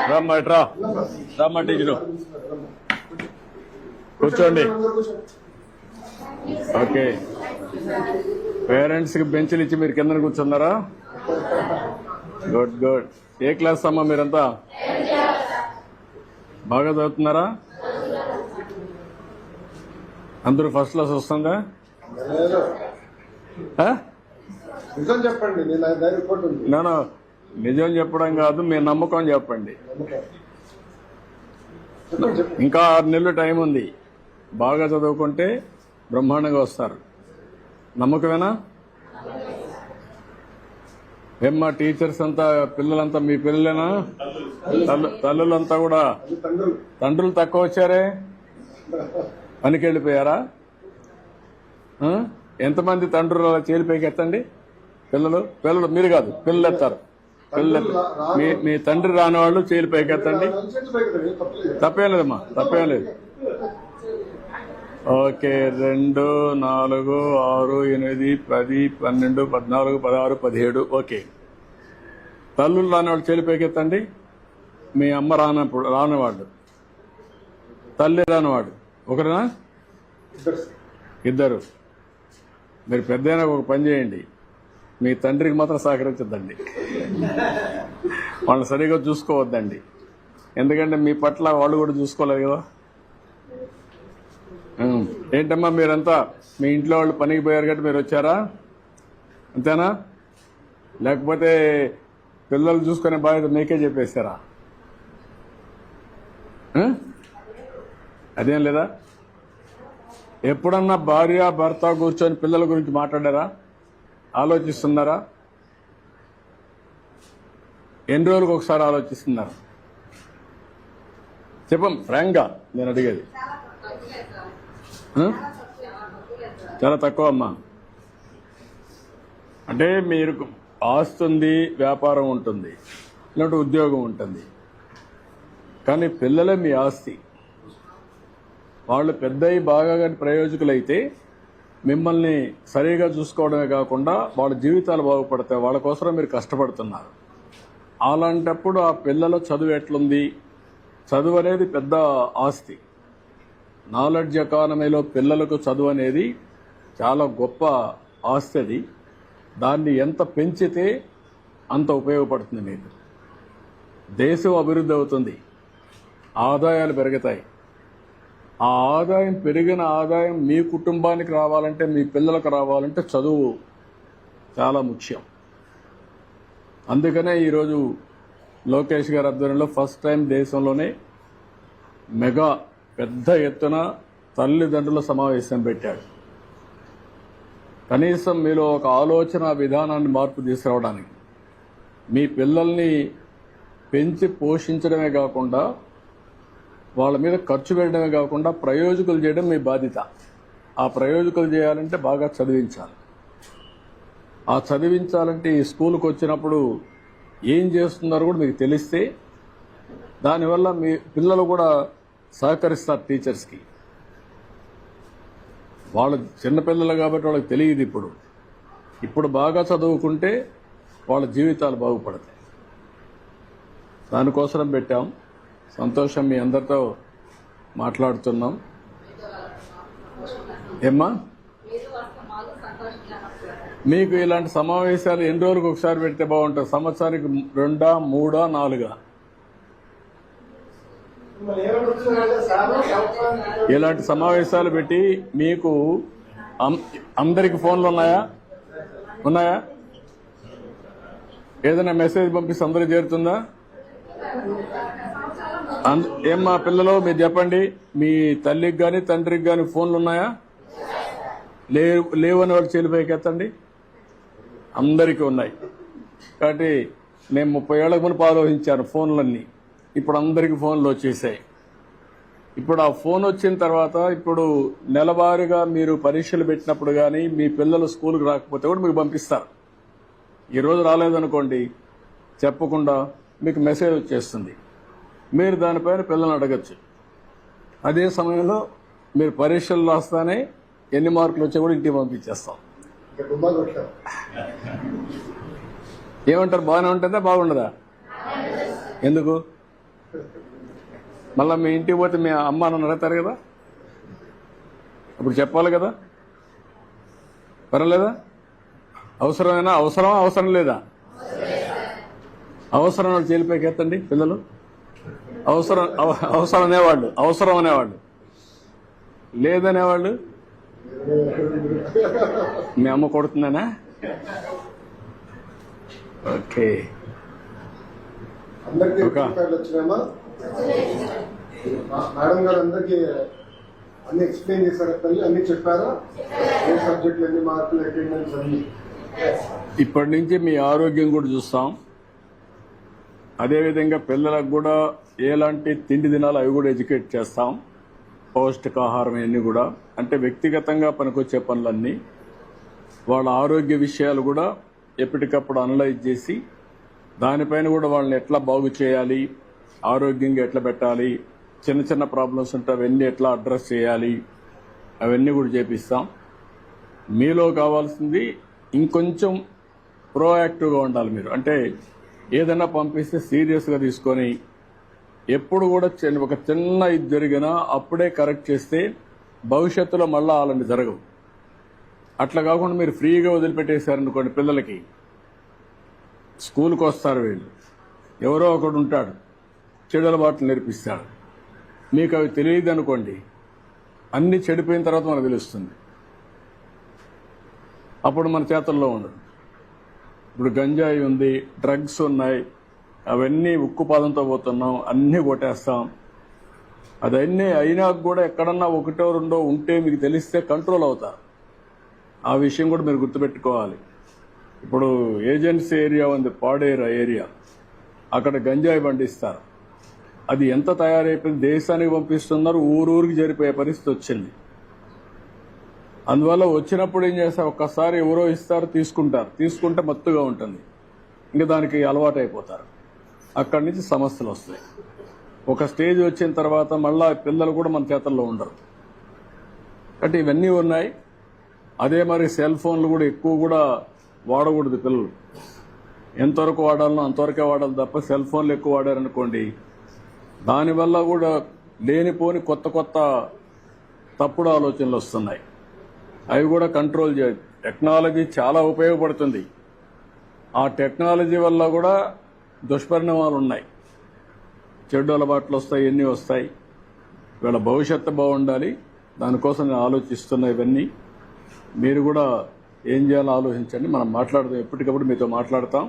రమ్మా ఇట్రా రమ్మా టీచరు కూర్చోండి. ఓకే, పేరెంట్స్ కి బెంచ్లు ఇచ్చి మీరు కింద కూర్చున్నారా? Good good. ఏ క్లాస్ అమ్మా మీరంతా? బాగా చదువుతున్నారా? అందరూ ఫస్ట్ క్లాస్ వస్తుందా? చెప్పండి. నేను నిజం చెప్పడం కాదు, మీ నమ్మకం చెప్పండి. ఇంకా 6 నెలలు టైం ఉంది. బాగా చదువుకుంటే బ్రహ్మాండంగా వస్తారు. నమ్మకమేనా? ఏమ్మా టీచర్స్ అంతా పిల్లలంతా మీ పిల్లలేనా? తల్లులంతా కూడా తండ్రులు తక్కువ వచ్చారే, పనికి వెళ్ళిపోయారా? ఎంతమంది తండ్రులు అలా చేలిపోయి ఎత్తండి. పిల్లలు మీరు కాదు, పిల్లలు ఎత్తారు. మీ తండ్రి రాని వాళ్ళు చేలి పైకెత్తండి. తప్పేం లేదమ్మా, తప్పేం లేదు. ఓకే, 2, 4, 6, 8, 10, 12, 14, 16, 17. ఓకే, తల్లులు రానివాళ్ళు చేలి పైకెత్తండి. మీ అమ్మ రానివాడు, తల్లి రానివాడు ఒకరేనా? ఇద్దరు. మీరు పెద్దయినా ఒక పని చేయండి, మీ తండ్రికి మాత్రం సహకరించద్దండి, వాళ్ళని సరిగా చూసుకోవద్దండి. ఎందుకంటే మీ పట్ల వాళ్ళు కూడా చూసుకోలేదు కదా. ఏంటమ్మా మీరంతా మీ ఇంట్లో వాళ్ళు పనికి పోయారు కాబట్టి మీరు వచ్చారా? అంతేనా? లేకపోతే పిల్లలు చూసుకునే బాధ్యత మీకే చెప్పేశారా? అదేం లేదా? ఎప్పుడన్నా భార్య భర్త కూర్చొని పిల్లల గురించి మాట్లాడారా? ఆలోచిస్తున్నారా? ఎన్ని రోజులకు ఒకసారి ఆలోచిస్తున్నారు? చెప్పం ఫ్రాంక్ గా, నేను అడిగేది. చాలా తక్కువ అమ్మా. అంటే మీరు ఆస్తుంది, వ్యాపారం ఉంటుంది, ఇలాంటి ఉద్యోగం ఉంటుంది, కానీ పిల్లలే మీ ఆస్తి. వాళ్ళు పెద్దయి బాగా ప్రయోజకులైతే మిమ్మల్ని సరిగా చూసుకోవడమే కాకుండా వాళ్ళ జీవితాలు బాగుపడతాయి. వాళ్ళ కోసం మీరు కష్టపడుతున్నారు. అలాంటప్పుడు ఆ పిల్లల చదువు ఎట్లుంది? చదువు అనేది పెద్ద ఆస్తి. నాలెడ్జ్ ఎకానమీలో పిల్లలకు చదువు అనేది చాలా గొప్ప ఆస్తి. అది దాన్ని ఎంత పెంచితే అంత ఉపయోగపడుతుంది మీకు. దేశం అభివృద్ధి అవుతుంది, ఆదాయాలు పెరుగుతాయి. ఆ ఆదాయం, పెరిగిన ఆదాయం మీ కుటుంబానికి రావాలంటే, మీ పిల్లలకు రావాలంటే చదువు చాలా ముఖ్యం. అందుకనే ఈరోజు లోకేష్ గారి ఆధ్వర్యంలో ఫస్ట్ టైం దేశంలోనే మెగా పెద్ద ఎత్తున తల్లిదండ్రుల సమావేశం పెట్టాడు. కనీసం మీలో ఒక ఆలోచన విధానాన్ని మార్పు తీసుకురావడానికి, మీ పిల్లల్ని పెంచి పోషించడమే కాకుండా వాళ్ళ మీద ఖర్చు పెట్టడమే కాకుండా ప్రయోజకులు చేయడం మీ బాధ్యత. ఆ ప్రయోజకులు చేయాలంటే బాగా చదివించాలి. ఆ చదివించాలంటే ఈ స్కూల్కి వచ్చినప్పుడు ఏం చేస్తున్నారో కూడా మీకు తెలిస్తే దానివల్ల మీ పిల్లలు కూడా సహకరిస్తారు టీచర్స్కి. వాళ్ళు చిన్నపిల్లలు కాబట్టి వాళ్ళకి తెలియదు. ఇప్పుడు బాగా చదువుకుంటే వాళ్ళ జీవితాలు బాగుపడతాయి. దానికోసం పెట్టాం. సంతోషం, మీ అందరితో మాట్లాడుతున్నాం. ఏమ్మా, మీకు ఇలాంటి సమావేశాలు ఎన్ని రోజులకు ఒకసారి పెడితే బాగుంటుంది? సంవత్సరానికి 2, 3, 4? ఇలాంటి సమావేశాలు పెట్టి మీకు అందరికి ఫోన్లు ఉన్నాయా? ఏదైనా మెసేజ్ పంపిస్తే అందరూ చేరుతుందా? ఏమ్మా పిల్లలు మీరు చెప్పండి, మీ తల్లికి కానీ తండ్రికి కానీ ఫోన్లు ఉన్నాయా? లేవని వాళ్ళు చేలిపైకి ఎత్తండి. అందరికీ ఉన్నాయి. కాబట్టి నేను 30 ఏళ్ల ముందు ఆలోచించాను ఫోన్లన్నీ. ఇప్పుడు అందరికీ ఫోన్లు వచ్చేసాయి. ఇప్పుడు ఆ ఫోన్ వచ్చిన తర్వాత ఇప్పుడు నెలవారీగా మీరు పరీక్షలు పెట్టినప్పుడు కానీ మీ పిల్లలు స్కూల్కి రాకపోతే కూడా మీకు పంపిస్తారు. ఈరోజు రాలేదనుకోండి, చెప్పకుండా మీకు మెసేజ్ వచ్చేస్తుంది. మీరు దానిపైన పిల్లల్ని అడగచ్చు. అదే సమయంలో మీరు పరీక్షలు రాస్తానే ఎన్ని మార్కులు వచ్చా కూడా ఇంటికి పంపించేస్తాం. ఏమంటారు? బాగానే ఉంటుందా, బాగుండదా? ఎందుకు? మళ్ళీ మీ ఇంటికి పోతే మీ అమ్మ నన్ను అడుగుతారు కదా, అప్పుడు చెప్పాలి కదా. పర్వాలేదా? అవసరం లేదా? అవసరం వాళ్ళు చేలిపైకి ఎత్తండి పిల్లలు. అవసరం అనేవాళ్ళు లేదనేవాళ్ళు మీ అమ్మ కొడుతుందనా? ఓకే. అందరికీ వచ్చినామా? మేడం గారు అందరికీ అన్ని ఎక్స్ప్లెయిన్ చేశారా? అన్ని చెప్పారా? ఏ సబ్జెక్టులు ఎన్ని మార్కులు, అటెండెన్స్ అన్ని? ఇప్పటి నుంచి మీ ఆరోగ్యం కూడా చూస్తాం. అదేవిధంగా పిల్లలకు కూడా ఎలాంటి తిండి తినాలో అవి కూడా ఎడ్యుకేట్ చేస్తాం. పౌష్టికాహారం ఇవన్నీ కూడా, అంటే వ్యక్తిగతంగా పనికొచ్చే పనులన్నీ, వాళ్ళ ఆరోగ్య విషయాలు కూడా ఎప్పటికప్పుడు అనలైజ్ చేసి దానిపైన కూడా వాళ్ళని ఎట్లా బాగు చేయాలి, ఆరోగ్యంగా ఎట్లా పెట్టాలి, చిన్న చిన్న ప్రాబ్లమ్స్ ఉంటే అవన్నీ ఎట్లా అడ్రస్ చేయాలి, అవన్నీ కూడా చేపిస్తాం. మీలో కావాల్సింది ఇంకొంచెం ప్రోయాక్టివ్గా ఉండాలి మీరు. అంటే ఏదైనా పంపిస్తే సీరియస్గా తీసుకొని ఎప్పుడు కూడా ఒక చిన్న ఇది జరిగినా అప్పుడే కరెక్ట్ చేస్తే భవిష్యత్తులో మళ్ళీ అలాంటి జరగవు. అట్లా కాకుండా మీరు ఫ్రీగా వదిలిపెట్టేశారనుకోండి, పిల్లలకి స్కూల్కి వస్తారు వీళ్ళు, ఎవరో ఒకడు ఉంటాడు చెడు అలవాట్లు నేర్పిస్తాడు, మీకు అవి తెలియదు అనుకోండి, అన్ని చెడిపోయిన తర్వాత మనకు తెలుస్తుంది, అప్పుడు మన చేతుల్లో ఉండదు. ఇప్పుడు గంజాయి ఉంది, డ్రగ్స్ ఉన్నాయి, అవన్నీ ఉక్కుపాదంతో పోతున్నాం, అన్నీ కొట్టేస్తాం. అదన్నీ అయినా కూడా ఎక్కడన్నా ఒకటో రెండో ఉంటే మీకు తెలిస్తే కంట్రోల్ అవుతారు. ఆ విషయం కూడా మీరు గుర్తుపెట్టుకోవాలి. ఇప్పుడు ఏజెన్సీ ఏరియా ఉంది, పాడేరు ఏరియా, అక్కడ గంజాయి పండిస్తారు. అది ఎంత తయారైపోయింది, దేశానికి పంపిస్తున్నారు, ఊరూరికి జరిపోయే పరిస్థితి వచ్చింది. అందువల్ల వచ్చినప్పుడు ఏం చేస్తారు, ఒక్కసారి ఎవరో ఇస్తారు, తీసుకుంటే మత్తుగా ఉంటుంది, ఇంకా దానికి అలవాటు అయిపోతారు. అక్కడి నుంచి సమస్యలు వస్తాయి. ఒక స్టేజ్ వచ్చిన తర్వాత మళ్ళా పిల్లలు కూడా మన చేతల్లో ఉండరు. అంటే ఇవన్నీ ఉన్నాయి. అదే మరి సెల్ ఫోన్లు కూడా ఎక్కువ కూడా వాడకూడదు పిల్లలు. ఎంతవరకు వాడాలనో అంతవరకే వాడాలి తప్ప సెల్ ఫోన్లు ఎక్కువ వాడారనుకోండి, దానివల్ల కూడా లేనిపోని కొత్త తప్పుడు ఆలోచనలు వస్తున్నాయి. అవి కూడా కంట్రోల్ చేయాలి. టెక్నాలజీ చాలా ఉపయోగపడుతుంది. ఆ టెక్నాలజీ వల్ల కూడా దుష్పరిణామాలు ఉన్నాయి, చెడు అలవాట్లు వస్తాయి, ఎన్ని వస్తాయి. వీళ్ళ భవిష్యత్తు బాగుండాలి, దానికోసం నేను ఆలోచిస్తున్నా. ఇవన్నీ మీరు కూడా ఏం చేయాలో ఆలోచించండి. మనం మాట్లాడదాం, ఎప్పటికప్పుడు మీతో మాట్లాడతాం.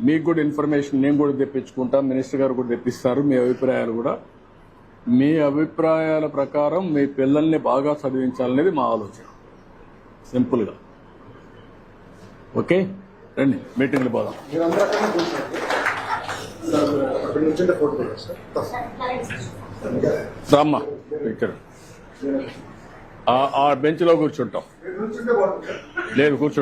మీకు కూడా ఇన్ఫర్మేషన్ నేను కూడా తెప్పించుకుంటాం, మినిస్టర్ గారు కూడా తెప్పిస్తారు. మీ అభిప్రాయాలు కూడా, మీ అభిప్రాయాల ప్రకారం మీ పిల్లల్ని బాగా చదివించాలనేది మా ఆలోచన, సింపుల్గా. ఓకే, రండి మీటింగ్లు పోదాం. రామ్మా, ఇక్కడ ఆ బెంచ్లో కూర్చుంటాం. లేదు, కూర్చుంటాం.